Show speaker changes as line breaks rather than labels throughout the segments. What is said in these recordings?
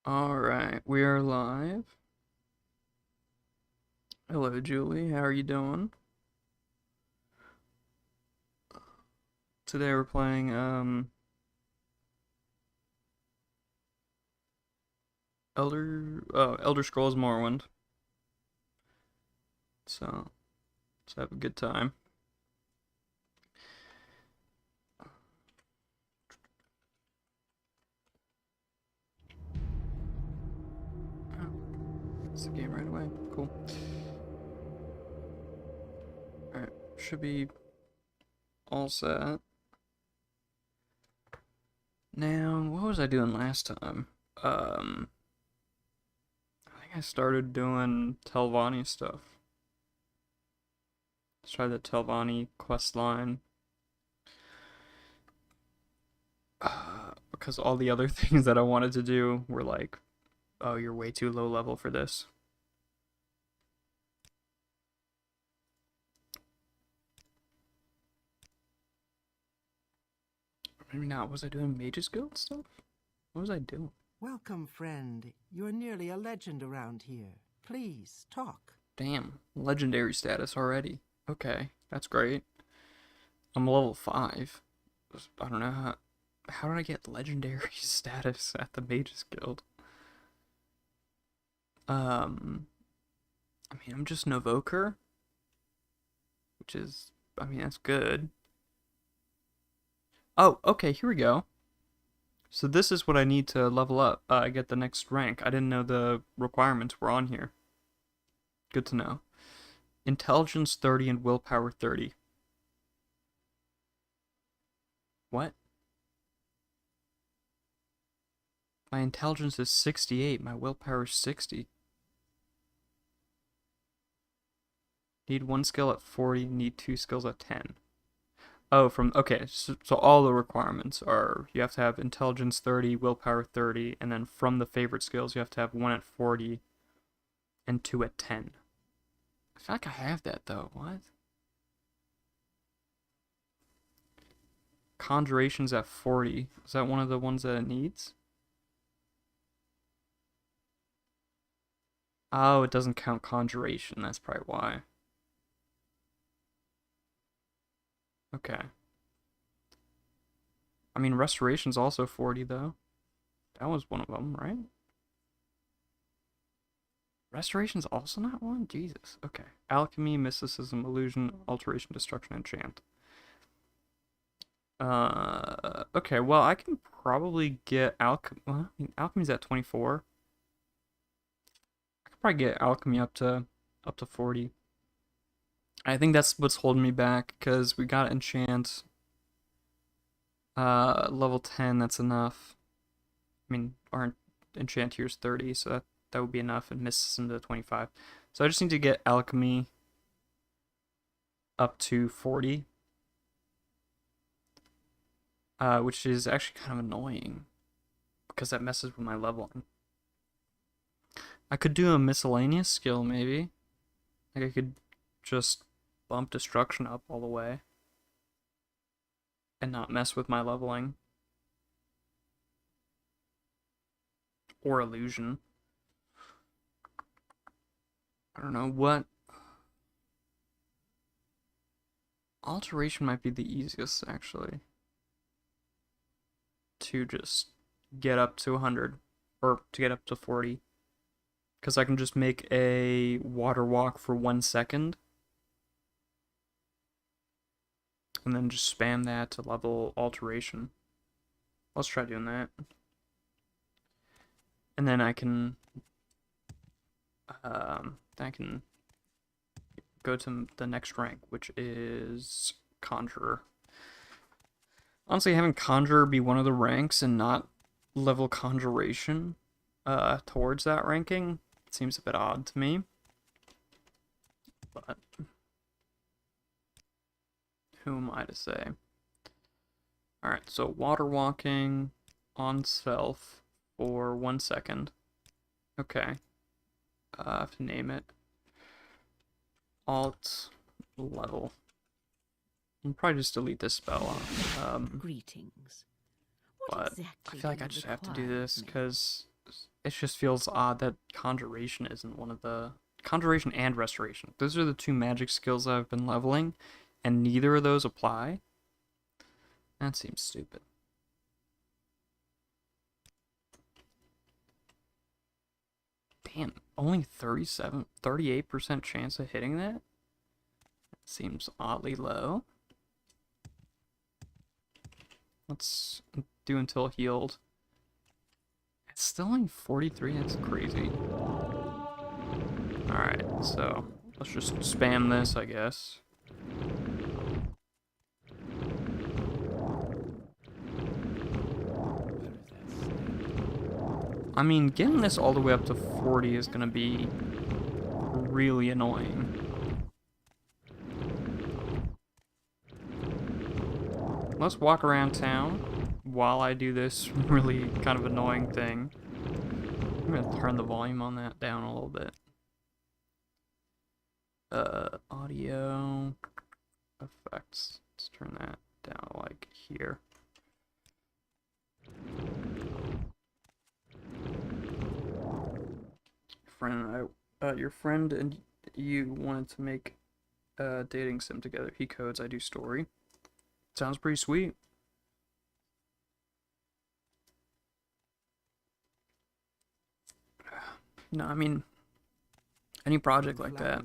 Alright, we are live. Hello, Julie. How are you doing? Today we're playing, Elder Scrolls Morrowind. So, let's have a good time. Oh, it's the game right away. Cool. Alright, should be all set. Now, what was I doing last time? I think I started doing Telvanni stuff. Let's try the Telvanni quest line. Because all the other things that I wanted to do were like, oh, you're way too low level for this. Maybe not. Was I doing Mage's Guild stuff? What was I doing?
Welcome, friend. You're nearly a legend around here. Please, talk.
Damn, legendary status already. Okay, that's great. I'm level 5. I don't know how did I get legendary status at the Mage's Guild? I mean, I'm just an evoker, which is, I mean, that's good. Oh, okay, here we go. So this is what I need to level up, get the next rank. I didn't know the requirements were on here. Good to know. Intelligence 30 and willpower 30. What? My intelligence is 68, my willpower is 60. Need one skill at 40, need two skills at 10. Oh, okay, so all the requirements are you have to have intelligence 30, willpower 30, and then from the favorite skills you have to have one at 40 and two at 10. I feel like I have that though. What? Conjuration's at 40. Is that one of the ones that it needs? Oh, it doesn't count conjuration. That's probably why. Okay. I mean, restoration's also 40 though. That was one of them, right? Restoration's also not one? Jesus. Okay. Alchemy, mysticism, illusion, alteration, destruction, enchant. Okay, well, I can probably get alchemy. Well, I mean, alchemy's at 24. I could probably get alchemy up to 40. I think that's what's holding me back because we got enchant level 10, that's enough. I mean, our enchant here is 30, so that would be enough, and mysticism to 25. So I just need to get alchemy up to 40. Which is actually kind of annoying because that messes with my leveling. I could do a miscellaneous skill maybe. Like I could just bump destruction up all the way and not mess with my leveling. Or illusion. I don't know what. Alteration might be the easiest actually. To just get up to 100 or to get up to 40. Because I can just make a water walk for 1 second and then just spam that to level alteration. Let's try doing that. And then I can go to the next rank, which is Conjurer. Honestly, having Conjurer be one of the ranks and not level Conjuration towards that ranking seems a bit odd to me. But who am I to say? Alright, so water walking on self for 1 second. Okay. I have to name it. Alt level. I'll probably just delete this spell off.
Greetings. What
But I
exactly
feel like
do
I
you
just have to do
require
this
of me?
because it just feels odd that conjuration isn't one of the conjuration and restoration. Those are the two magic skills I've been leveling, and neither of those apply. That seems stupid. Damn, only 38% chance of hitting that? That seems oddly low. Let's do until healed. It's still only 43, that's crazy. Alright, so let's just spam this, I guess. I mean, getting this all the way up to 40 is gonna be really annoying. Let's walk around town while I do this really kind of annoying thing. I'm gonna turn the volume on that down a little bit. Audio effects. Let's turn that down like here. Your friend and you wanted to make a dating sim together. He codes, I do story. Sounds pretty sweet. No, I mean, any project like that,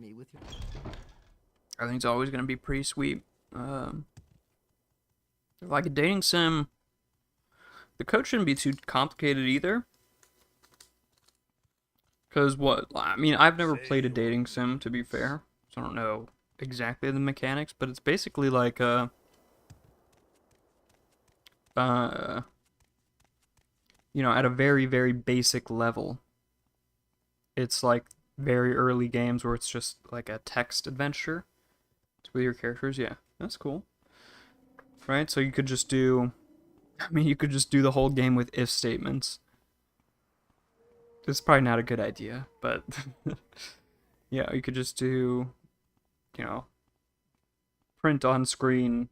I think it's always gonna be pretty sweet. Like a dating sim, the code shouldn't be too complicated either. Cause what? I mean, I've never played a dating sim, to be fair, so I don't know exactly the mechanics, but it's basically like you know, at a very, very basic level, it's like very early games where it's just like a text adventure with your characters. Yeah, that's cool. Right? So you could just do, I mean, you could just do the whole game with if statements. It's probably not a good idea, but yeah, you could just do, you know, print on screen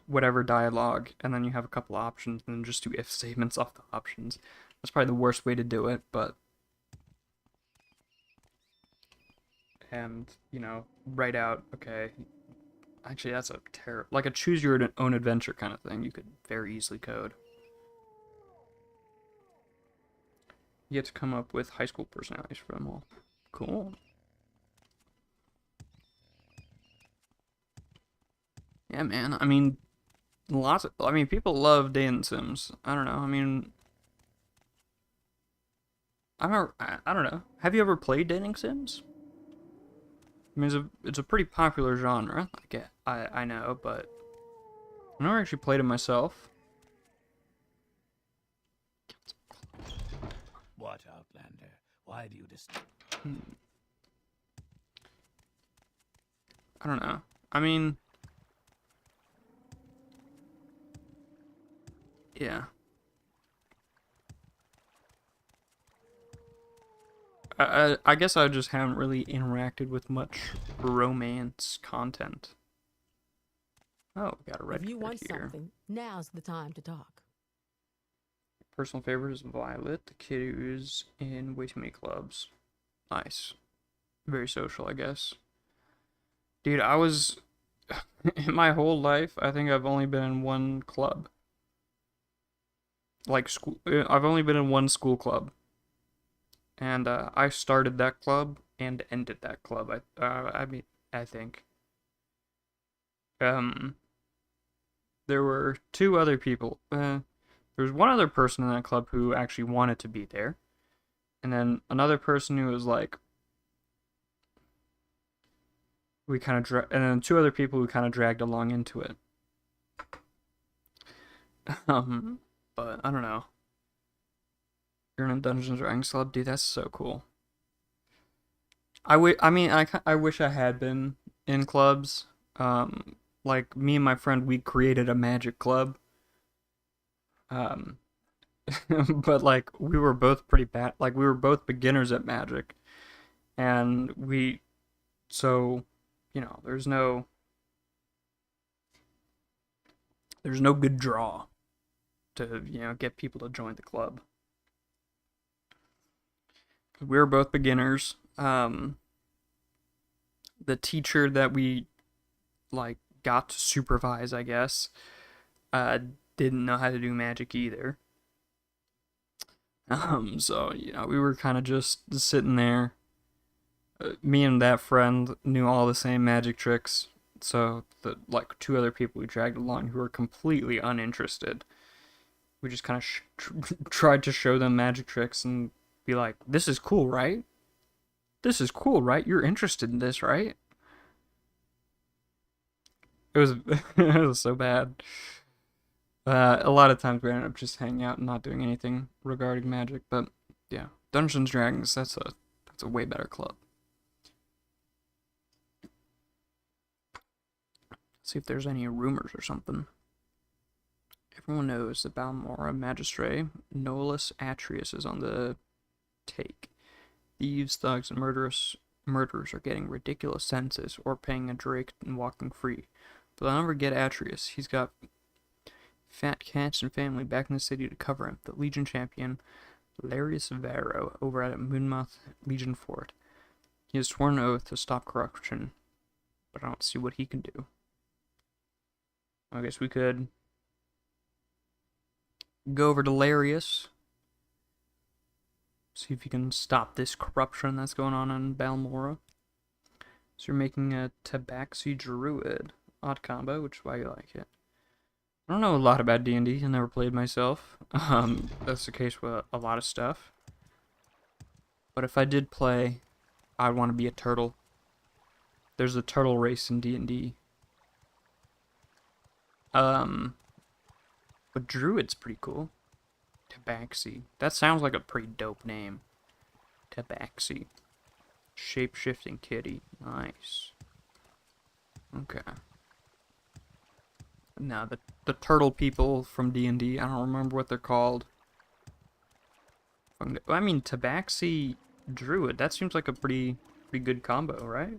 whatever dialogue, and then you have a couple options, and then just do if statements off the options. That's probably the worst way to do it, but and you know, write out, okay, actually that's a terrible, like a choose your own adventure kind of thing. You could very easily code. You get to come up with high school personalities for them all. Cool. Yeah, man. I mean, I mean, people love dating sims. I don't know. I mean, I don't know. Have you ever played dating sims? I mean, it's a pretty popular genre. I know, but I never actually played it myself.
What, Outlander? Why do you
Hmm. I don't know. I mean, yeah. I guess I just haven't really interacted with much romance content. Oh, we got a red
If you
card
want
here.
something, now's the time to talk.
Personal favorite is Violet, the kid who's in way too many clubs. Nice. Very social, I guess. Dude, I was in my whole life, I think I've only been in one club. Like school, I've only been in one school club, and I started that club and ended that club. I mean, I think. Um, there were two other people. There was one other person in that club who actually wanted to be there, and then another person who was like, and then two other people who kind of dragged along into it. But I don't know. You're in a Dungeons and Dragons club, dude. That's so cool. I mean, I wish I had been in clubs. Like me and my friend, we created a magic club. Um, but like we were both pretty bad. Like we were both beginners at magic, and so, you know, there's no good draw to, you know, get people to join the club. We were both beginners. The teacher that we like got to supervise, I guess, uh, didn't know how to do magic either. So we were kind of just sitting there. Me and that friend knew all the same magic tricks, so the like two other people we dragged along who were completely uninterested. We just kind of tried to show them magic tricks and be like, "This is cool, right? This is cool, right? You're interested in this, right?" It was it was so bad. A lot of times we ended up just hanging out and not doing anything regarding magic, but yeah, Dungeons and Dragons, that's a way better club. Let's see if there's any rumors or something. Everyone knows the Balmora Magistrate, Nolus Atreus, is on the take. Thieves, thugs, and murderers are getting ridiculous sentences or paying a drake and walking free. But they'll never get Atreus. He's got fat cats and family back in the city to cover him. The Legion champion, Larius Varo, over at Moonmouth Legion Fort. He has sworn an oath to stop corruption, but I don't see what he can do. I guess we could go over to Larius, see if you can stop this corruption that's going on in Balmora. So you're making a Tabaxi Druid. Odd combo, which is why you like it. I don't know a lot about D&D. I never played myself. That's the case with a lot of stuff. But if I did play, I'd want to be a turtle. There's a turtle race in D&D. But Druid's pretty cool. Tabaxi. That sounds like a pretty dope name. Tabaxi. Shape-shifting kitty. Nice. Okay. Now, the turtle people from D&D, I don't remember what they're called. I mean, Tabaxi Druid, that seems like a pretty good combo, right?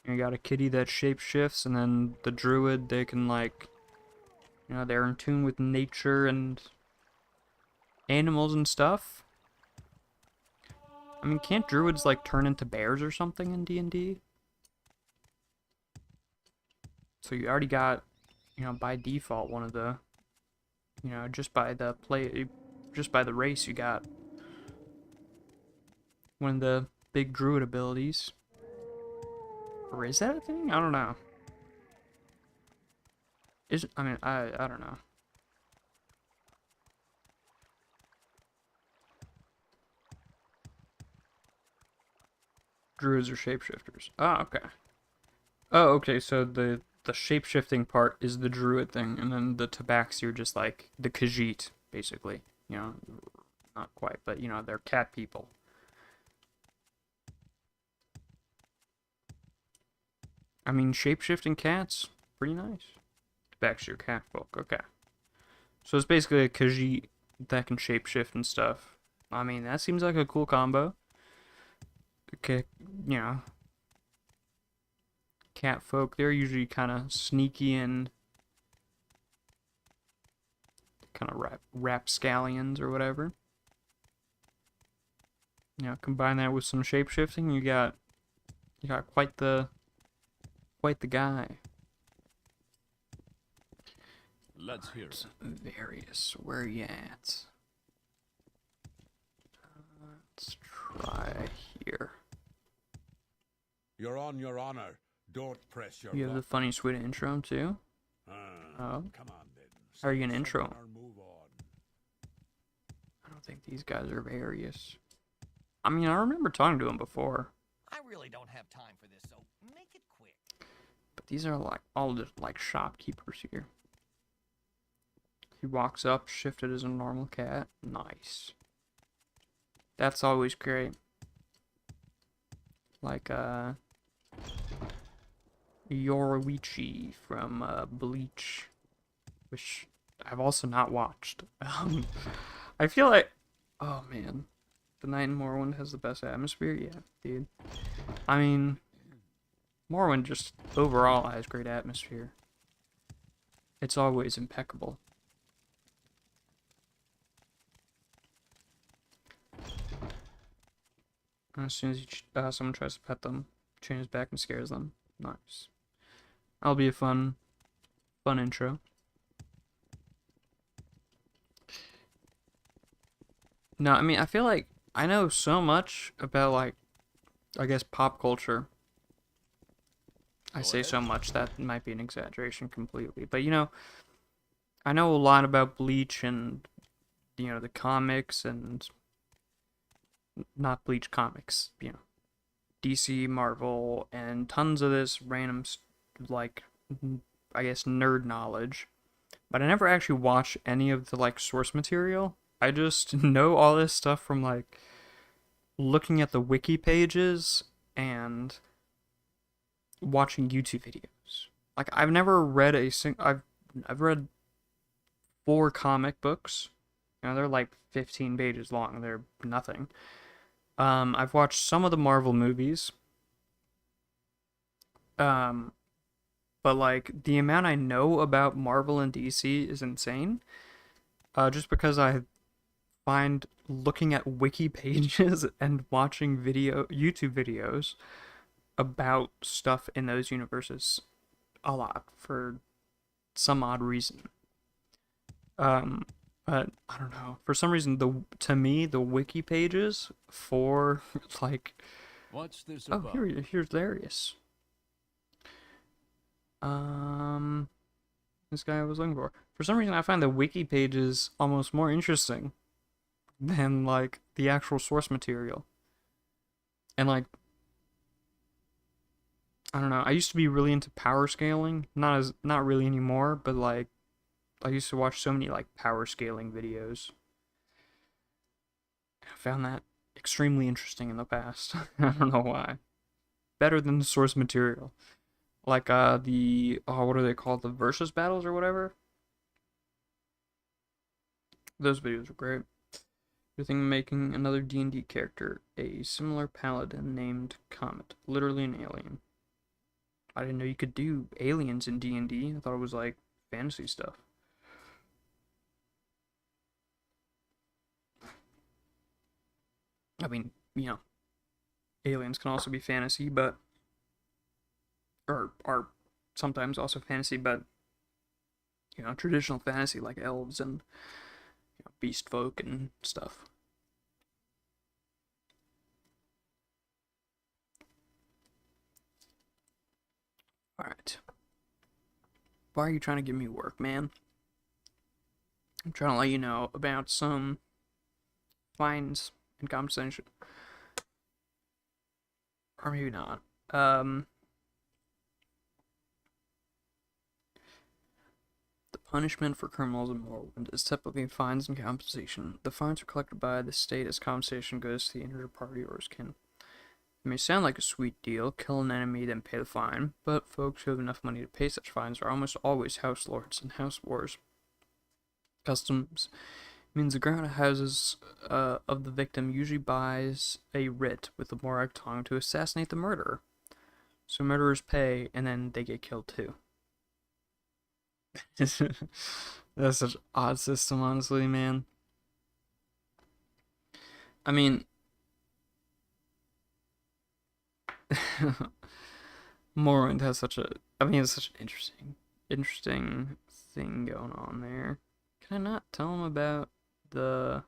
You got a kitty that shapeshifts, and then the Druid, they can, like, they're in tune with nature and animals and stuff. I mean, can't Druids, like, turn into bears or something in D&D? So you already got, by default, one of the, just by the race, you got one of the big Druid abilities. Or is that a thing? I don't know. I don't know. Druids are shapeshifters. Oh, okay. Oh, okay, so the shape-shifting part is the Druid thing, and then the Tabaxi are just like the Khajiit, basically. Not quite, but, they're cat people. I mean, shape-shifting cats, pretty nice. Tabaxi are cat folk, okay. So it's basically a Khajiit that can shapeshift and stuff. I mean, that seems like a cool combo. Okay, cat folk, they're usually kind of sneaky and kind of rapscallions or whatever. Combine that with some shapeshifting, you got quite the guy.
Let's hear it.
Various, where you at? Let's try here.
You're on your honor. Don't press your
You have the
luck.
funny sweet intro too. Oh.
Come on then.
How are you gonna
Say
intro?
something or move on.
I don't think these guys are various. I mean, I remember talking to him before.
I really don't have time for this, so make it quick.
But these are like all just like shopkeepers here. He walks up, shifted as a normal cat. Nice. That's always great. Like Yoruichi from Bleach, which I've also not watched. I feel like, oh man, the night in Morrowind has the best atmosphere. Yeah, dude. I mean, Morrowind just overall has great atmosphere. It's always impeccable. As soon as someone tries to pet them, changes back and scares them. Nice. That'll be a fun intro. No, I mean, I feel like I know so much about, like, I guess, pop culture. I say so much that might be an exaggeration completely. But, I know a lot about Bleach and, the comics and not Bleach comics, DC, Marvel, and tons of this random, like, I guess, nerd knowledge. But I never actually watch any of the, like, source material. I just know all this stuff from, like, looking at the wiki pages and watching YouTube videos. Like, I've never read I've read 4 comic books. They're like 15 pages long. They're nothing. I've watched some of the Marvel movies. Um, but like the amount I know about Marvel and DC is insane. Just because I find looking at wiki pages and watching YouTube videos about stuff in those universes a lot for some odd reason. But I don't know. For some reason, to me the wiki pages for like
What's this
oh
about?
here's Darius. Um, this guy I was looking for. For some reason, I find the wiki pages almost more interesting than like the actual source material. And like I don't know. I used to be really into power scaling. Not really anymore, but like I used to watch so many like power scaling videos. I found that extremely interesting in the past. I don't know why. Better than the source material. Like the what are they called? The versus battles or whatever. Those videos are great. You're thinking of making another D&D character, a similar paladin named Comet, literally an alien. I didn't know you could do aliens in D&D. I thought it was like fantasy stuff. I mean, aliens can also be fantasy, but or are sometimes also fantasy, but traditional fantasy like elves and beast folk and stuff. All right. Why are you trying to give me work, man? I'm trying to let you know about some fines and compensation. Or maybe not. The punishment for criminals in Morrowind is typically fines and compensation. The fines are collected by the state as compensation goes to the injured party or his kin. It may sound like a sweet deal, kill an enemy, then pay the fine, but folks who have enough money to pay such fines are almost always house lords and house wars. Customs means the ground houses of the victim usually buys a writ with the Morag tongue to assassinate the murderer. So murderers pay, and then they get killed too. That's such an odd system, honestly, man. I mean, Morrowind has it's such an interesting thing going on there. Can I not tell him about the?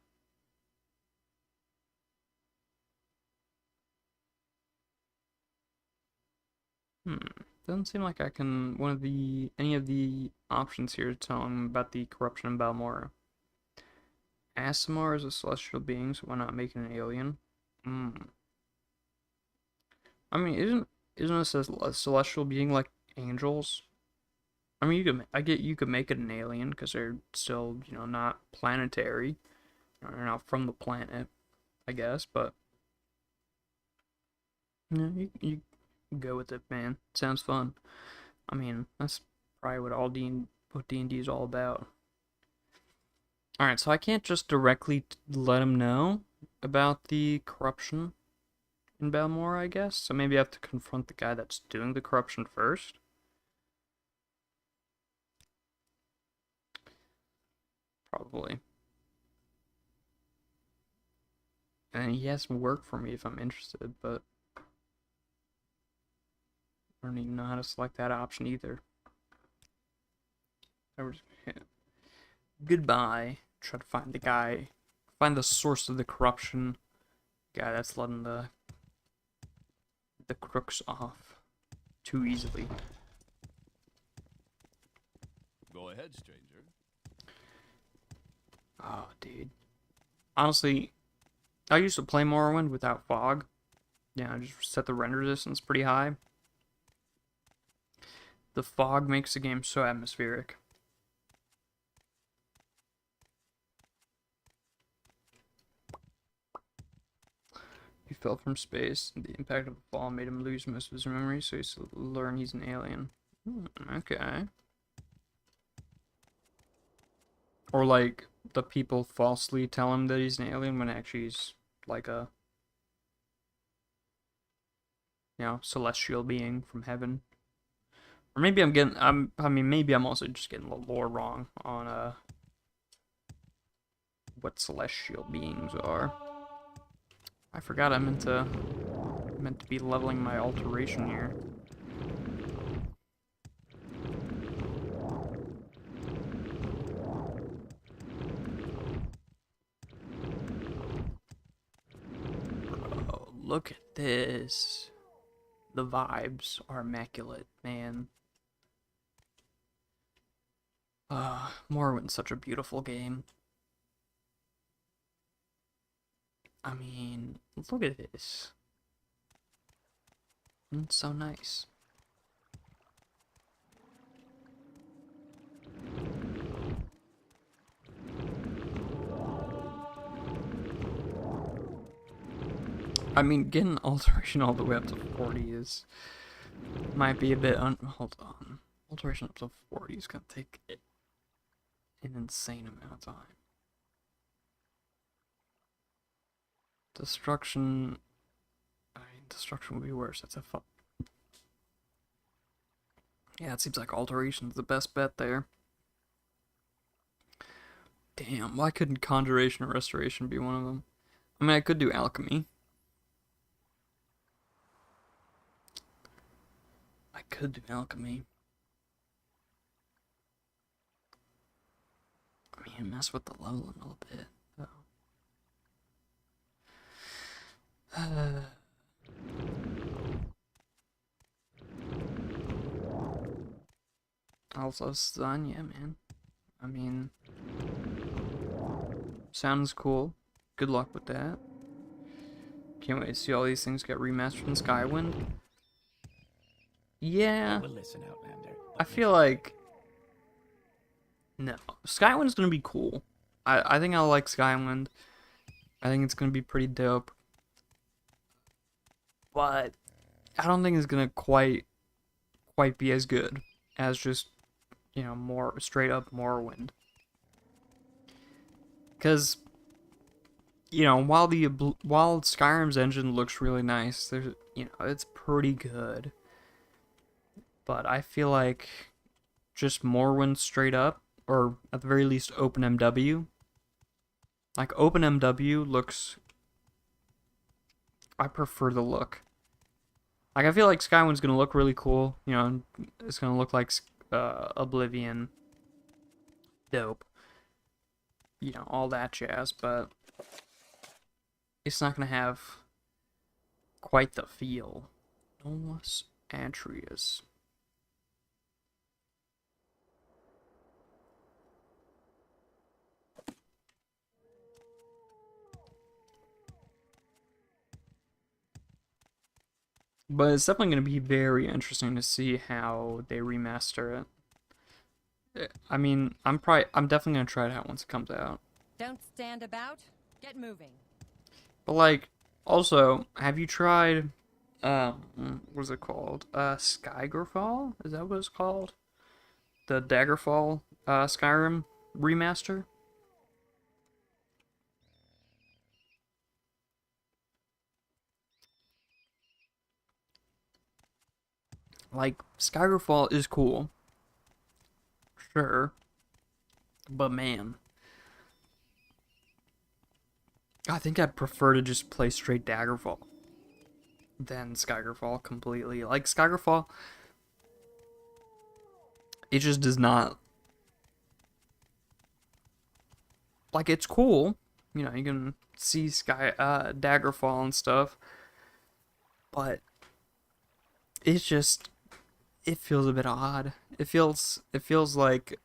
Doesn't seem like I can. Any of the options here to tell him about the corruption in Balmora. Asimar is a celestial being, so why not make it an alien? I mean, isn't a celestial being like angels? I mean, you could make it an alien because they're still, not planetary. They're not from the planet, I guess. But yeah, you go with it, man. Sounds fun. I mean, that's probably what D&D is all about. All right, so I can't just directly let him know about the corruption in Balmora, I guess. So maybe I have to confront the guy that's doing the corruption first. Probably. And he has to work for me if I'm interested, but I don't even know how to select that option either. Goodbye. Try to find the guy, find the source of the corruption. Guy that's letting the crooks off too easily.
Go ahead, stranger.
Oh, dude. Honestly, I used to play Morrowind without fog. Yeah, I just set the render distance pretty high. The fog makes the game so atmospheric. He fell from space. The impact of the fall made him lose most of his memory, so he's to learn he's an alien. Okay. Or like the people falsely tell him that he's an alien when actually he's like a, you know, celestial being from heaven. Or maybe maybe I'm also just getting the lore wrong on what celestial beings are. I forgot I meant to be leveling my alteration here. Bro, look at this. The vibes are immaculate, man. Morrowind's such a beautiful game. I mean, look at this. It's so nice. I mean, getting alteration all the way up to 40 is might be a bit hold on. Alteration up to 40 is gonna take an insane amount of time. Destruction. I mean, destruction would be worse. That's a fuck. Yeah, it seems like alteration's the best bet there. Damn, why couldn't conjuration or restoration be one of them? I mean, I could do alchemy. I could do alchemy. I mean, mess with the leveling a little bit, though. Also, stun, yeah, man. I mean, sounds cool. Good luck with that. Can't wait to see all these things get remastered in Skywind. Yeah,
Well, listen, Outlander.
I feel like no. Skywind's gonna be cool. I think I like Skywind. I think it's gonna be pretty dope. But I don't think it's gonna quite be as good as just, you know, more straight up Morrowind. Cause, you know, while Skyrim's engine looks really nice, there's, you know, it's pretty good. But I feel like just Morrowind straight up, or at the very least OpenMW. Like OpenMW looks, I prefer the look. Like I feel like Skywind's gonna look really cool. You know, it's gonna look like Oblivion. Dope. You know, all that jazz, but it's not gonna have quite the feel. Nomos Atreus. But it's definitely going to be very interesting to see how they remaster it. I mean, I'm definitely going to try it out once it comes out.
Don't stand about. Get moving.
But like, also, have you tried, what's it called? Skygrafall? Is that what it's called? The Daggerfall, Skyrim remaster? Like, Skygrafall is cool. Sure. But man. I think I'd prefer to just play straight Daggerfall than Skygerfall completely. Like Skygerfall, it just does not, like, it's cool. You know, you can see Daggerfall and stuff, but it's just, it feels a bit odd. It feels like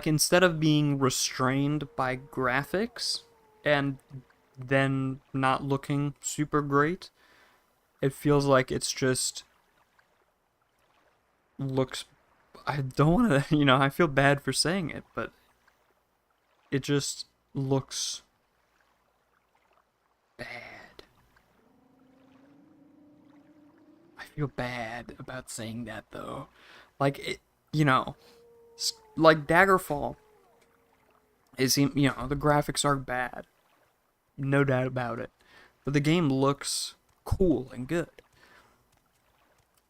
instead of being restrained by graphics and then not looking super great, it feels like it's just looks, I don't want to, I feel bad for saying it, but it just looks bad. I feel bad about saying that though. Like it, you know, like Daggerfall is, the graphics are bad. No doubt about it. But the game looks cool and good.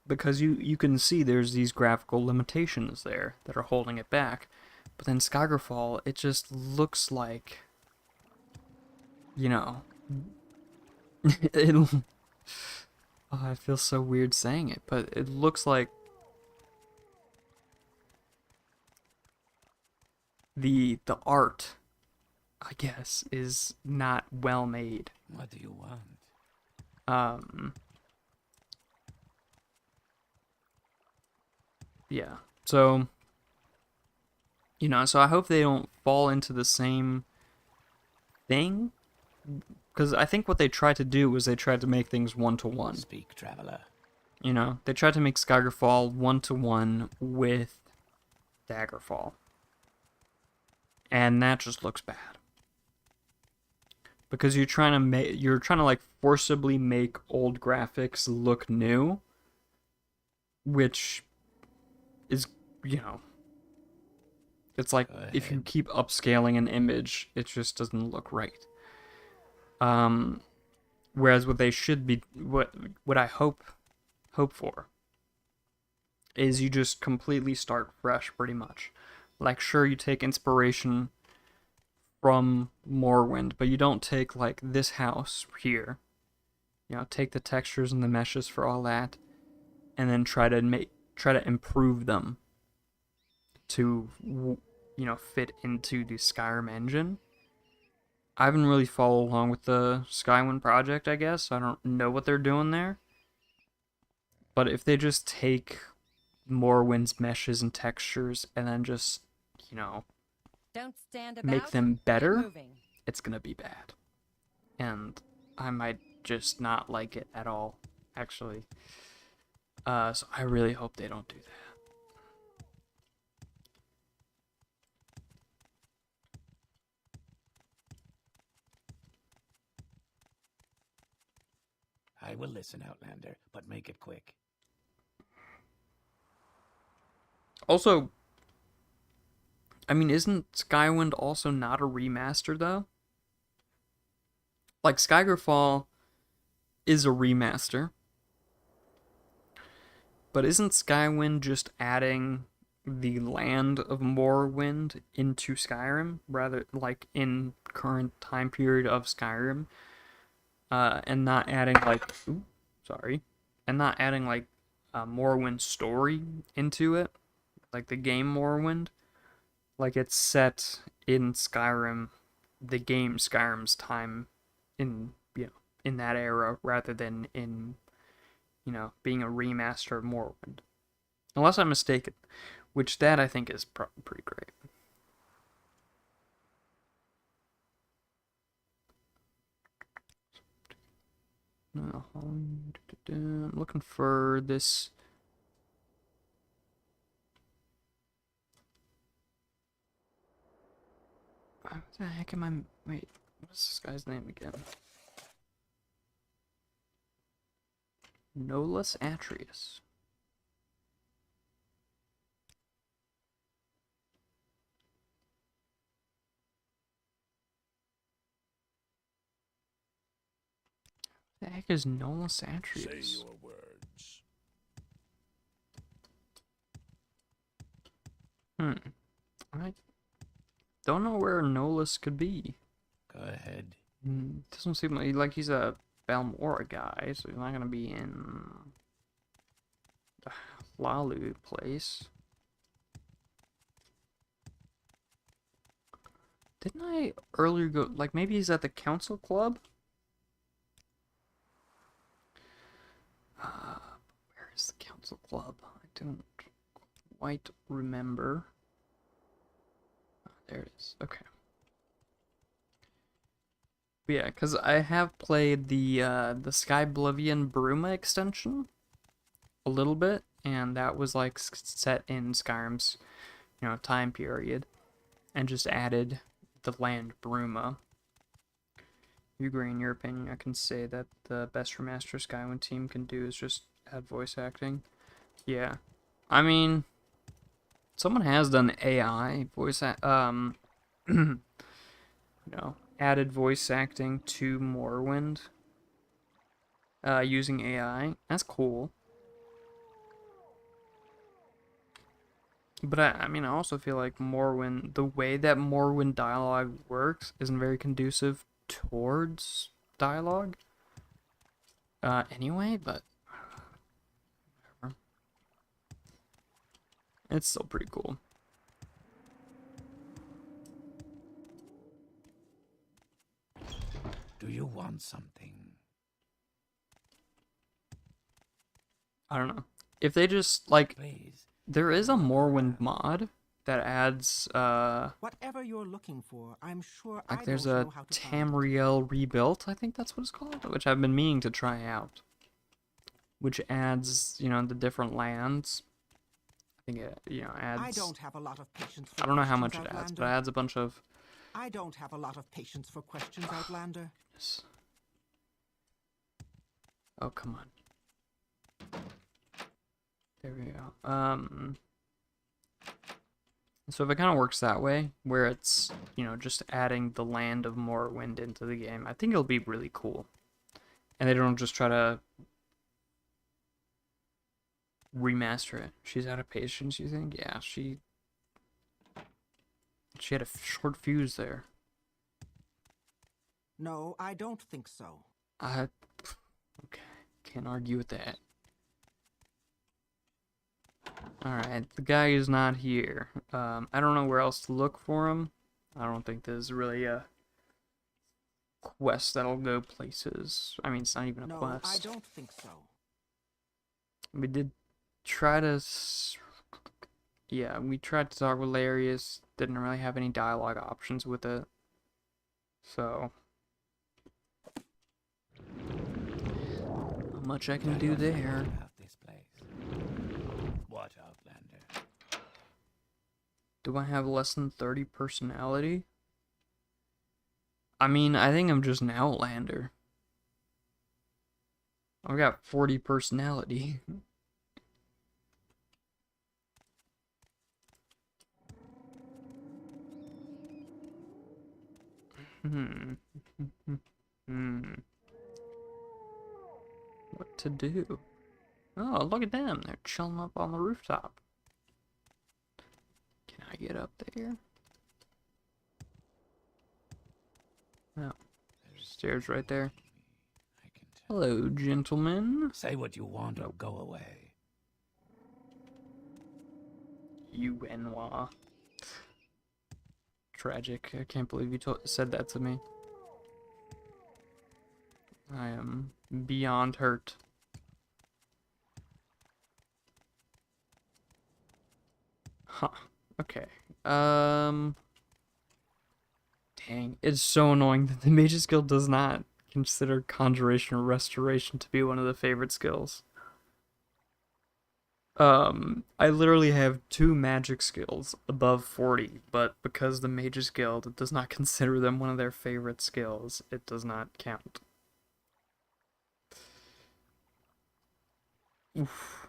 Because you can see there's these graphical limitations there that are holding it back. But then Skygerfall, it just looks like, you know, it, oh, I feel so weird saying it, but it looks like the art, I guess, is not well made.
What do you want?
Um, yeah. So, so I hope they don't fall into the same thing. Because I think what they tried to do was they tried to make things one-to-one.
Speak, traveler.
They tried to make Skygerfall one-to-one with Daggerfall. And that just looks bad. Because you're trying to like forcibly make old graphics look new, which is, it's like if you keep upscaling an image, it just doesn't look right. Whereas what they should be, what I hope for, is you just completely start fresh, pretty much. Like, sure, you take inspiration from Morrowind, but you don't take, like, this house here. Take the textures and the meshes for all that, and then try to improve them to, fit into the Skyrim engine. I haven't really followed along with the Skywind project, I guess. So I don't know what they're doing there. But if they just take Morrowind's meshes and textures and then just,
Don't stand about.
make them
Get
better,
moving.
it's gonna be bad. And I might just not like it at all, actually. So I really hope they don't do that.
I will listen, Outlander, but make it quick.
Also, I mean, isn't Skywind also not a remaster, though? Like, Skygerfall is a remaster. But isn't Skywind just adding the land of Morrowind into Skyrim? Rather, like, in current time period of Skyrim? And not adding, like... Ooh, sorry. And not adding, like, a Morrowind story into it? Like the game Morrowind? Like, it's set in Skyrim, the game Skyrim's time in, in that era, rather than in, being a remaster of Morrowind. Unless I'm mistaken, which that I think is pretty great. No, I'm looking for this. What the heck am I? Wait, what's this guy's name again? Nolus Atreus. The heck is Nolus Atreus?
Say your words.
Hmm. I don't know where Nolus could be.
Go ahead.
Doesn't seem like he's a Balmora guy, so he's not gonna be in the Lalu place. Didn't I earlier go, like, maybe he's at the council club? Where's the council club? I don't quite remember. Oh, there it is. Okay. But yeah, because I have played the Sky Oblivion Bruma extension a little bit, and that was like set in Skyrim's, time period, and just added the land Bruma. You agree, in your opinion, I can say that the best remaster Skyrim team can do is just add voice acting. Yeah. I mean, someone has done AI voice added voice acting to Morrowind using AI. That's cool. But I mean, I also feel like Morrowind, the way that Morrowind dialogue works isn't very conducive towards dialogue. Anyway, but whatever. It's still pretty cool.
Do you want something?
I don't know. If they just, like,
Please.
there is a Morrowind mod that adds,
Whatever you're looking for, I'm sure
like,
I
there's
don't
a
know how to find it.
Tamriel Rebuilt, I think that's what it's called, which I've been meaning to try out. Which adds, the different lands. I think it, adds...
I don't have a lot of patience for
I don't know how
questions,
much it adds,
Outlander.
but it adds a bunch of...
I don't have a lot of patience for questions, Outlander.
Oh, come on. There we go. So if it kind of works that way, where it's, just adding the land of Morrowind into the game, I think it'll be really cool. And they don't just try to remaster it. She's out of patience, you think? Yeah, she had a short fuse there.
No, I don't think so.
Okay, can't argue with that. Alright, the guy is not here. I don't know where else to look for him. I don't think there's really a quest that'll go places. I mean, it's not even a
No,
quest.
I don't think so.
We did try to... Yeah, we tried to talk with Larius. Didn't really have any dialogue options with it. So... not much I can do there.
About this place. What, Outlander?
Do I have less than 30 personality? I mean, I think I'm just an Outlander. I've got 40 personality. What to do? Oh, look at them. They're chilling up on the rooftop. Can I get up there? No. There's stairs right there.
I can tell.
Hello, gentlemen.
Say what you want or go away.
You Noir. Tragic. I can't believe you said that to me. I am beyond hurt. Huh. Okay. Dang. It's so annoying that the Mage's Guild does not consider Conjuration or Restoration to be one of the favorite skills. I literally have 2 magic skills above 40, but because the Mage's Guild does not consider them one of their favorite skills, it does not count. Oof.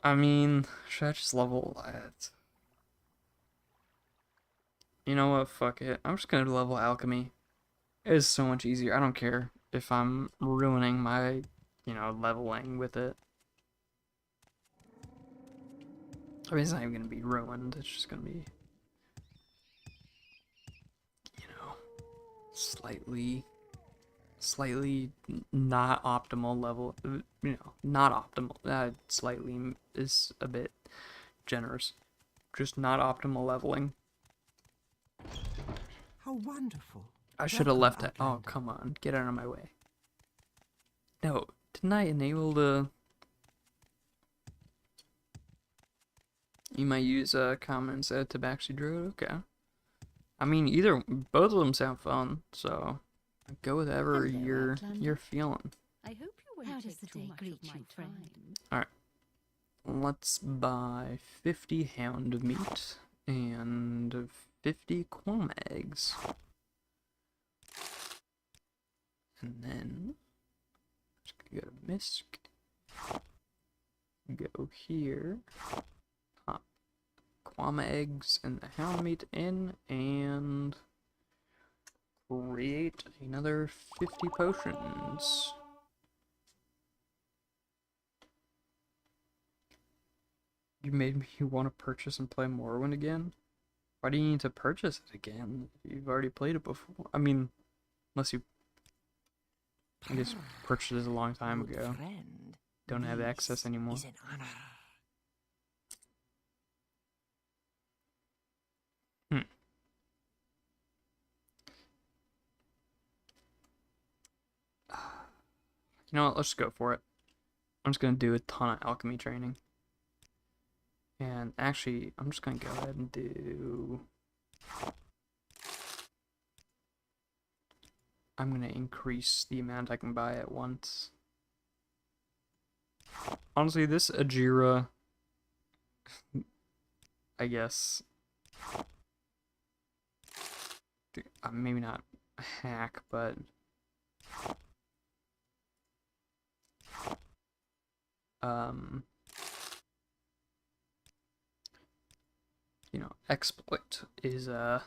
I mean, should I just level it? You know what? Fuck it. I'm just gonna level Alchemy. It is so much easier. I don't care if I'm ruining my leveling with it. I mean, it's not even gonna be ruined. It's just gonna be, slightly not optimal level. Not optimal. Slightly is a bit generous. Just not optimal leveling.
How wonderful.
I should have
Welcome,
left it. Oh,
Outlander.
come on. Get out of my way. No, didn't I enable the... You might use common instead of Tabaxi Druid? Okay. I mean, both of them sound fun, so go with whatever
Hello,
you're
Outlander.
feeling.
I hope you won't
How
take
does the
too
day
much
greet
of my
you, friend?
time.
Let's buy 50 hound meat and 50 quam eggs. And then just gonna go to Misk. Go here. Pop quam eggs and the hound meat in and create another 50 potions. You made me want to purchase and play Morrowind again? Why do you need to purchase it again? You've already played it before. I mean, unless you, I guess, purchased it a long time
Good
ago.
friend,
Don't have access
this
anymore.
is an honor.
You know what? Let's just go for it. I'm just gonna do a ton of alchemy training. And actually, I'm just gonna go ahead and do... I'm gonna increase the amount I can buy at once. Honestly, this Ajira, I guess, maybe not a hack, but exploit is a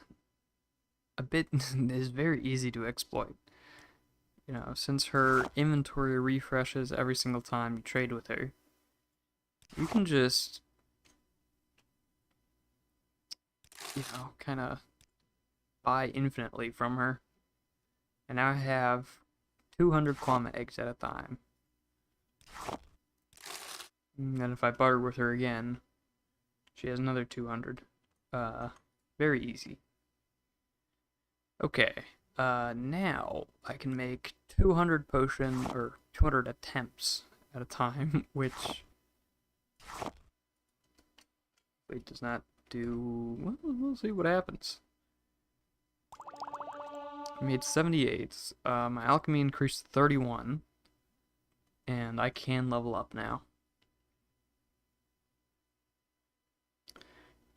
bit is very easy to exploit. Since her inventory refreshes every single time you trade with her, you can just kind of buy infinitely from her. And now I have 200 quama eggs at a time. And then if I barter with her again, she has another 200. Very easy. Okay, now I can make 200 potion, or 200 attempts at a time, which it does not do... Well, we'll see what happens. I made 78. My alchemy increased to 31. And I can level up now.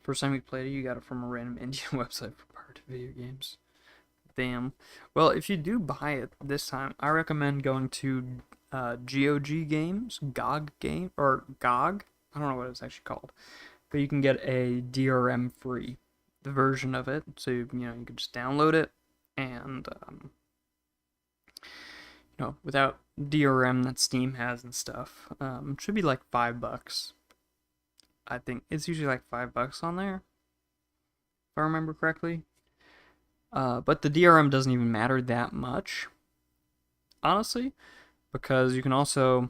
First time you played it, you got it from a random Indian website for part of video games. Damn. Well, if you do buy it this time, I recommend going to GOG Games, GOG Game, or GOG. I don't know what it's actually called, but you can get a DRM free version of it. So you can just download it, and without DRM that Steam has and stuff, it should be like $5. I think it's usually like $5 on there, if I remember correctly. But the DRM doesn't even matter that much, honestly, because you can also,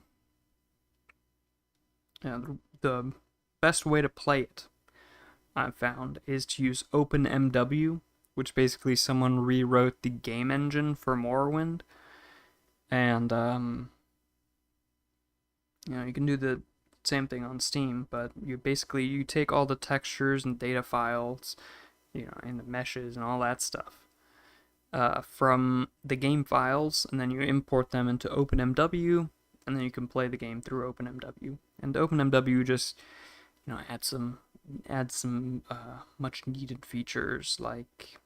the best way to play it, I've found, is to use OpenMW, which basically someone rewrote the game engine for Morrowind, and you can do the same thing on Steam, but you take all the textures and data files, and the meshes and all that stuff from the game files, and then you import them into OpenMW, and then you can play the game through OpenMW. And OpenMW just add some much needed features like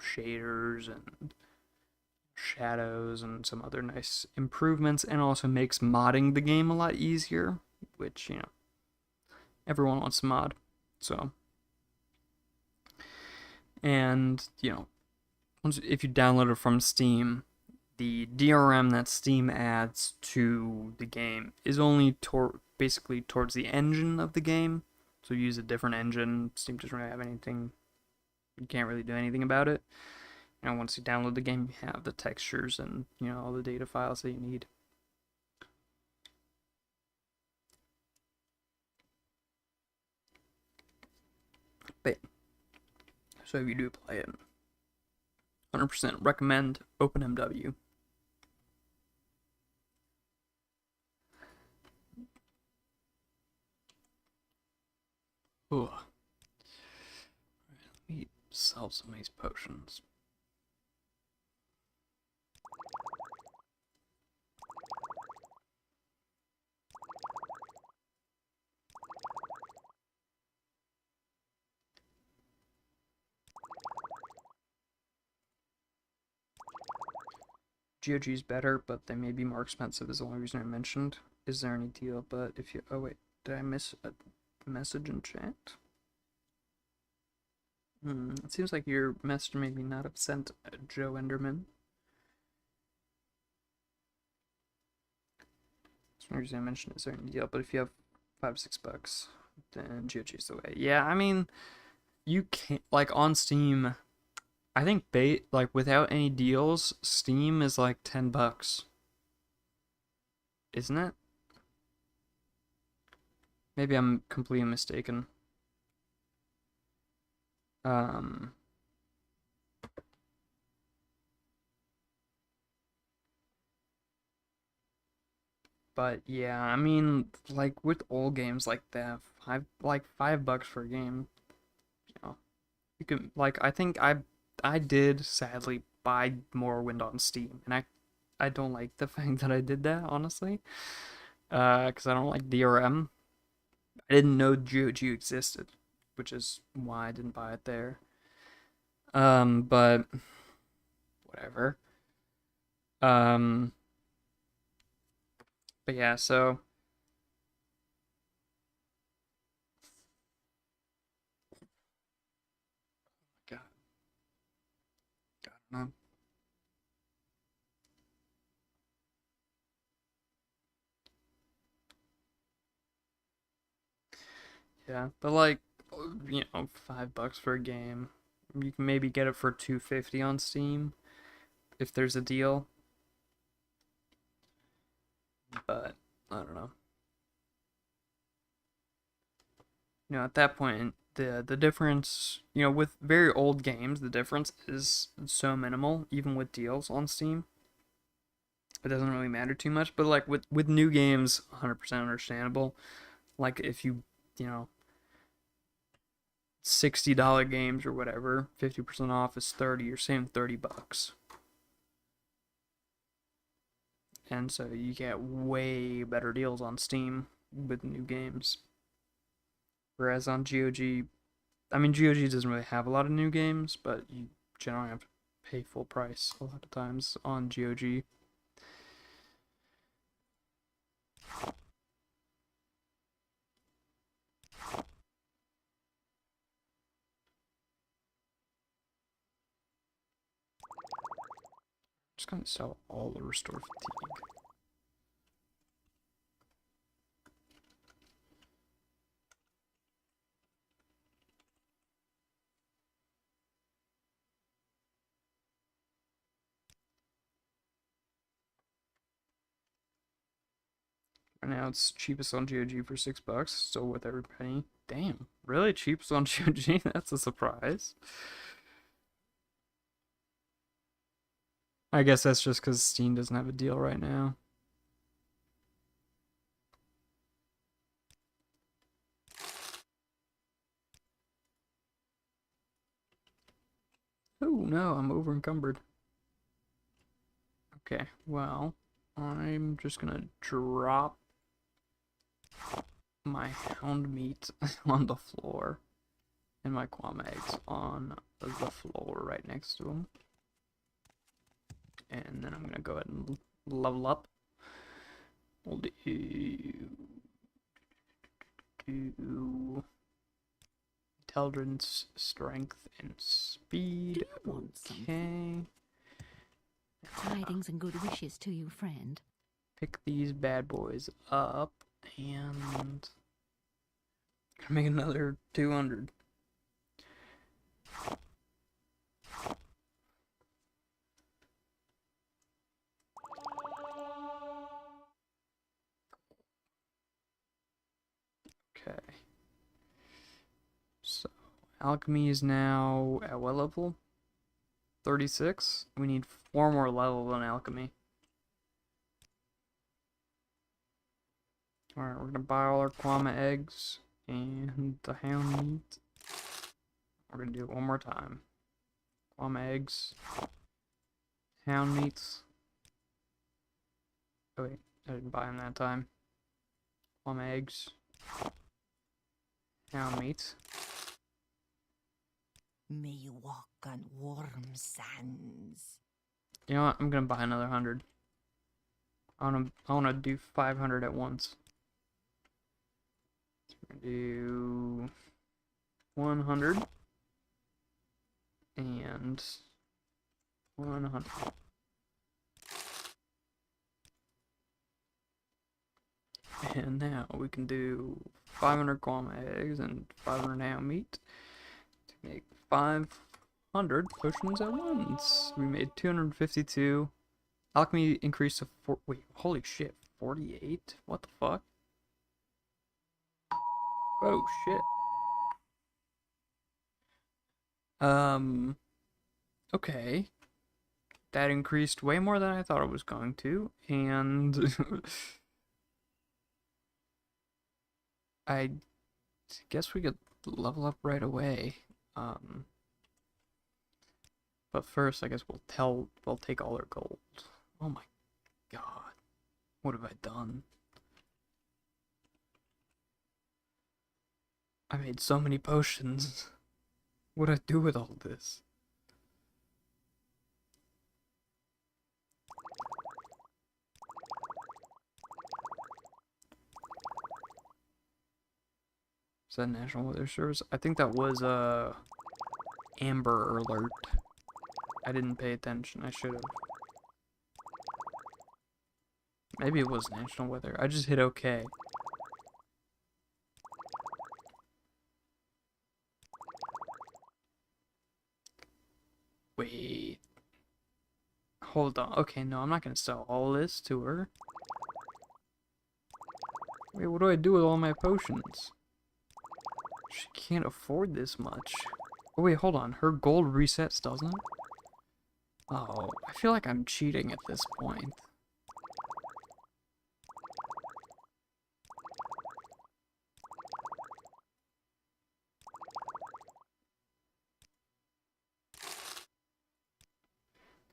shaders and shadows and some other nice improvements, and also makes modding the game a lot easier, which everyone wants to mod. So, and if you download it from Steam, the DRM that Steam adds to the game is only basically towards the engine of the game. So you use a different engine. Steam doesn't really have anything. You can't really do anything about it. Once you download the game, you have the textures and all the data files that you need. But so if you do play it, 100% recommend OpenMW. Ooh. Let me sell some of these potions. GOG's better, but they may be more expensive is the only reason I mentioned. Is there any deal? But if you... Oh, wait. Did I miss a message in chat? It seems like your message maybe not have sent Joe Enderman. That's the only reason I mentioned is there any deal? But if you have $5-6, then GOG's the way. Yeah, I mean, you can't... Like, on Steam... I think without any deals, Steam is like $10. Isn't it? Maybe I'm completely mistaken. But yeah, I mean, like with old games like that, $5 for a game, you can I think I did sadly buy Morrowind on Steam, and I don't like the fact that I did that, honestly, because I don't like DRM. I didn't know GOG existed, which is why I didn't buy it there. But whatever. But yeah, so God, I don't know. Yeah, but $5 for a game. You can maybe get it for $2.50 on Steam if there's a deal. But I don't know. At that point, the difference, with very old games, the difference is so minimal, even with deals on Steam. It doesn't really matter too much. But like with new games, 100% understandable. Like if you $60 games or whatever, 50% off is 30. You're saving $30. And so you get way better deals on Steam with new games. Whereas on GOG, I mean, GOG doesn't really have a lot of new games, but you generally have to pay full price a lot of times on GOG. Just gonna sell all the restore fatigue. Right now it's cheapest on GOG for $6, still worth every penny. Damn, really cheapest on GOG? That's a surprise. I guess that's just because Steam doesn't have a deal right now. Oh no, I'm over encumbered. Okay, well, I'm just gonna drop my hound meat on the floor and my quam eggs on the floor right next to them. And then I'm gonna go ahead and level up. We'll do intelligence, strength, and speed. Okay.
tidings and good wishes to you, friend.
Pick these bad boys up and make another 200. Okay. So, alchemy is now at what level? 36? We need 4 more levels on alchemy. Alright, we're gonna buy all our Kwama eggs and the hound meat. We're gonna do it one more time. Kwama eggs. Hound meats. Oh wait, I didn't buy them that time. Kwama eggs. Hound meat.
May you walk on warm sands.
You know what? I'm gonna buy another 100. I wanna do 500 at once. So we're gonna do 100 and 100. And now we can do 500 Kwama eggs and 500 ham meat to make 500 potions at once. We made 252. Alchemy increased to 4. Wait, holy shit, 48? What the fuck? Oh shit. Okay. That increased way more than I thought it was going to, and I guess we could level up right away. But first, I guess we'll take all our gold. Oh my god. What have I done? I made so many potions. What do I do with all this? Is that National Weather Service? I think that was a Amber Alert. I didn't pay attention. I should have. Maybe it was National Weather. I just hit OK. Wait. Hold on. Okay, no, I'm not gonna sell all this to her. Wait, what do I do with all my potions? She can't afford this much. Oh wait, hold on. Her gold resets, doesn't it? Oh, I feel like I'm cheating at this point.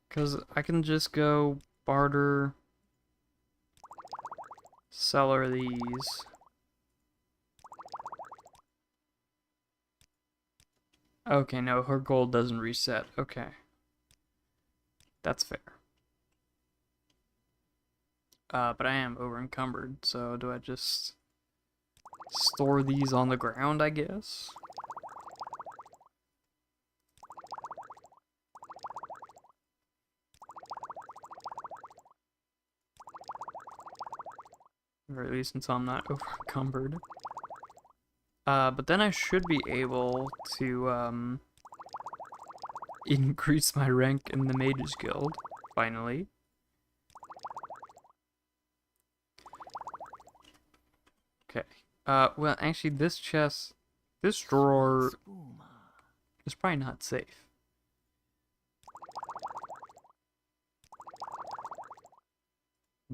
Because I can just go barter, sell her these. Okay, no, her gold doesn't reset. Okay. That's fair. But I am over encumbered, so do I just store these on the ground, I guess? Or at least until I'm not over encumbered. But then I should be able to, increase my rank in the Mages Guild, finally. Okay. Well, actually, this drawer is probably not safe.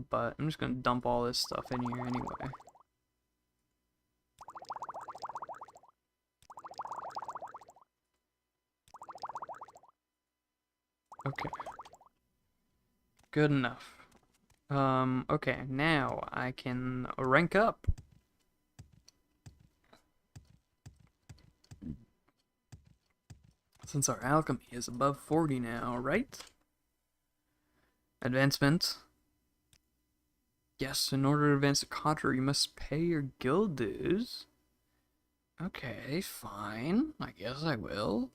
But I'm just gonna dump all this stuff in here anyway. Okay. Good enough. Okay, now I can rank up. Since our alchemy is above 40 now, right? Advancement. Yes, in order to advance the conjurer, you must pay your guild dues. Okay, fine. I guess I will.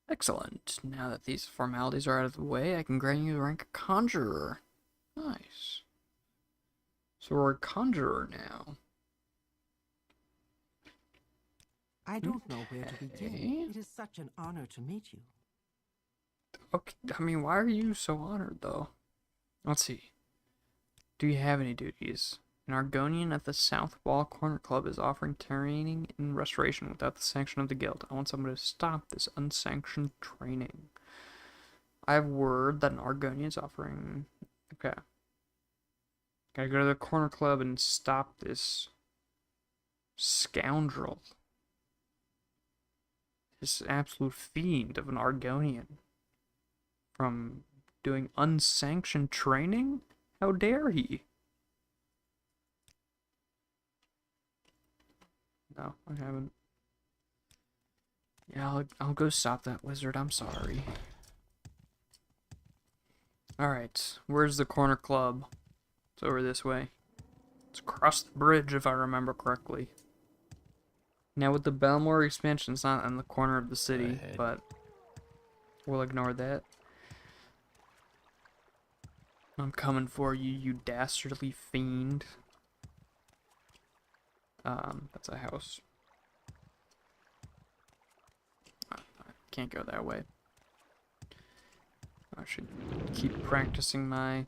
Excellent. Now that these formalities are out of the way, I can grant you the rank of Conjurer. Nice. So we're a Conjurer now.
I don't know where to begin.
Okay.
It is such an honor to meet you.
Okay, I mean, why are you so honored, though? Let's see. Do you have any duties? An Argonian at the South Wall Corner Club is offering training in restoration without the sanction of the guild. I want someone to stop this unsanctioned training. I have word that an Argonian is offering... Okay. Gotta go to the Corner Club and stop this scoundrel. This absolute fiend of an Argonian. From doing unsanctioned training? How dare he? No, I haven't. Yeah, I'll go stop that wizard. I'm sorry. Alright, where's the Corner Club? It's over this way. It's across the bridge, if I remember correctly. Now, with the Belmore expansion, it's not in the corner of the city, but we'll ignore that. I'm coming for you, you dastardly fiend. That's a house. I can't go that way. I should keep practicing my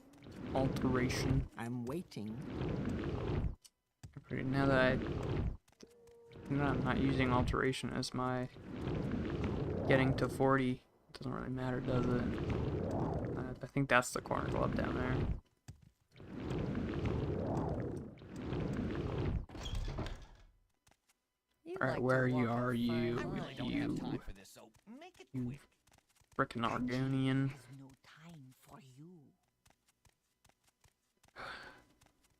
alteration.
I'm waiting.
Now that I'm not using alteration as my getting to 40, it doesn't really matter, does it? I think that's the Corner Club down there. Alright, where you are you?
I really don't have time for this, so make it
You
quick.
frickin' Argonian.
No time for you.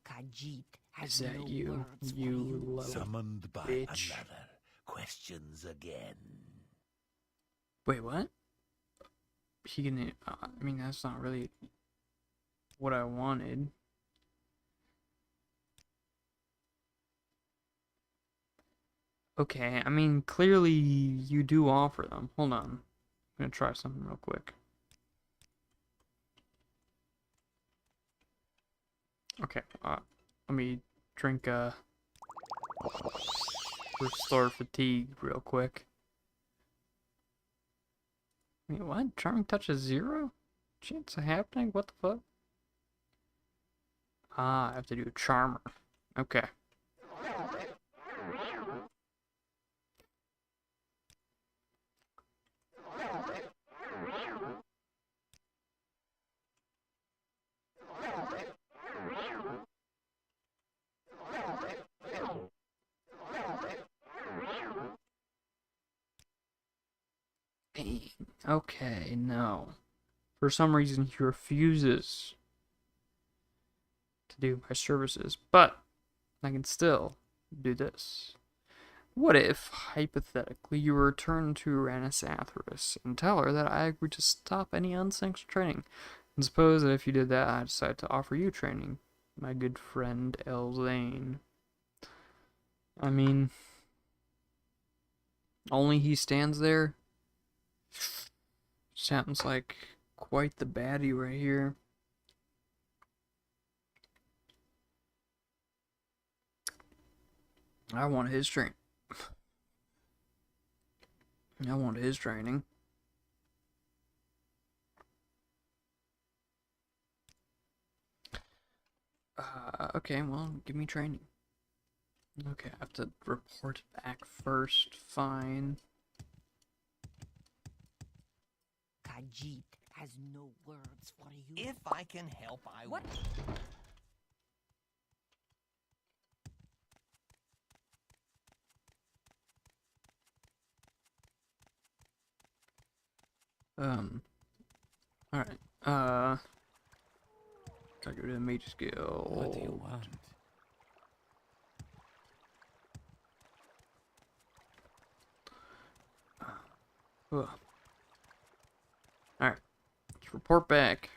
Khajiit
Is
has
that
no
you?
words for
You
you.
little
Summoned by
bitch.
another. Questions again.
Wait, what? He can. I mean, that's not really what I wanted. Okay, I mean, clearly you do offer them. Hold on. I'm gonna try something real quick. Okay, let me drink, restore fatigue real quick. Wait, what? Charming touch is 0? Chance of happening? What the fuck? Ah, I have to do a charmer. Okay. Okay, no. For some reason, he refuses to do my services, but I can still do this. What if, hypothetically, you return to Ranasathras and tell her that I agree to stop any unsanctioned training? And suppose that if you did that, I decide to offer you training, my good friend Elzane. I mean, only he stands there? Sounds like quite the baddie right here. I want his training. I want his training. Okay, well, give me training. Okay, I have to report back first. Fine.
Khajiit has no words for you.
If I can help, I will.
What?
Alright, gotta go to the Mage Guild.
What do you want?
Alright, let's report back.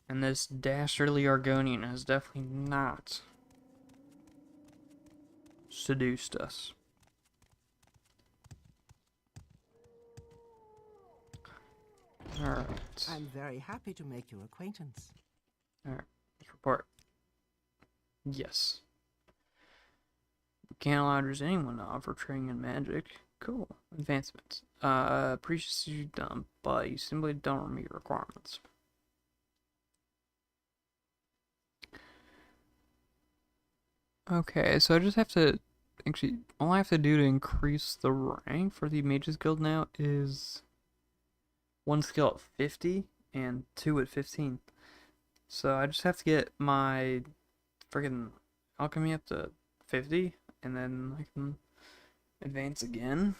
And this dastardly Argonian has definitely not seduced us. Alright.
I'm very happy to make your acquaintance.
Alright. Let's report. Yes. We can't allow just anyone to offer training in magic. Cool. Advancements. Appreciate you done, but you simply don't meet requirements. Okay, so I just have to actually all I have to do to increase the rank for the Mages Guild now is one skill at 50 and two at 15. So I just have to get my friggin' alchemy up to 50 and then I can advance again.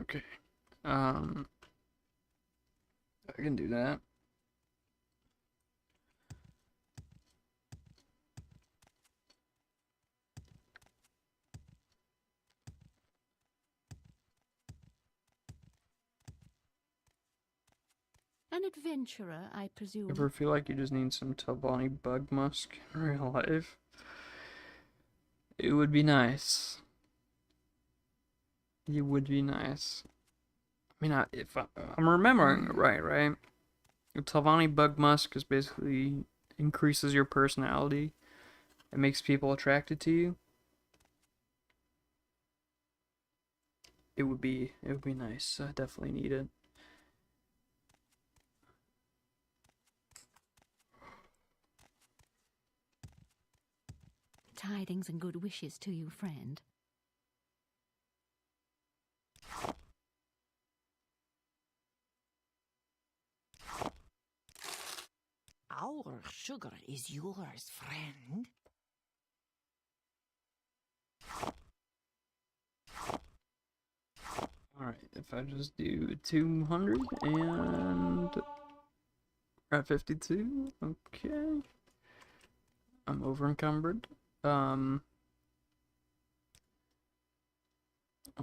Okay. I can do that.
An adventurer, I presume.
Ever feel like you just need some Talbani bug musk in real life? It would be nice. It would be nice. I mean, if I'm remembering it right? Talvani bug musk is basically increases your personality. It makes people attracted to you. It would be nice. I definitely need it.
Tidings and good wishes to you, friend.
Our sugar is yours, friend.
Alright, if I just do 200 and we're at 52, okay. I'm over encumbered. I'll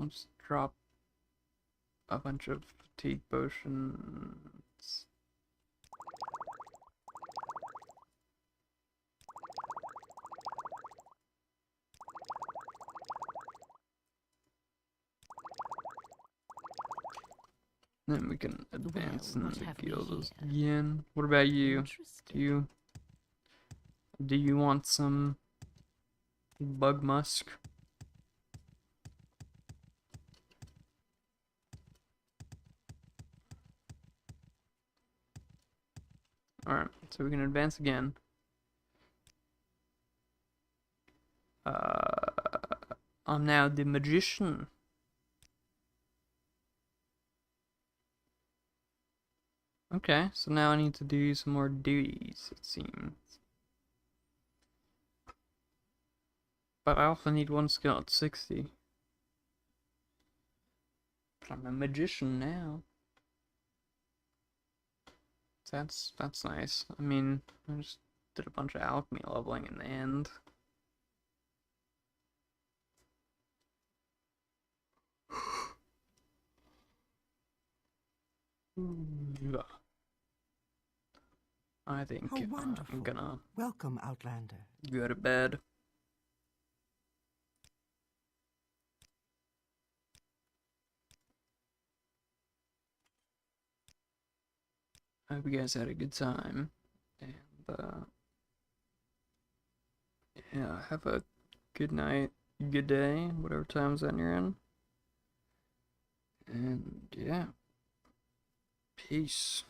just drop a bunch of fatigue potions. Then we can advance
Well,
in
what
the
have we
guilds
here?
again. What about you?
Interesting.
Do you want some bug musk? Alright, so we can advance again. I'm now the magician. Okay, so now I need to do some more duties, it seems. But I also need one skill at 60. But I'm a magician now. That's nice. I mean, I just did a bunch of alchemy leveling in the end. Yeah. I think
How wonderful.
I'm gonna
Welcome, Outlander.
go to bed. I hope you guys had a good time. And, yeah, have a good night, good day, whatever time zone you're in. And, yeah. Peace.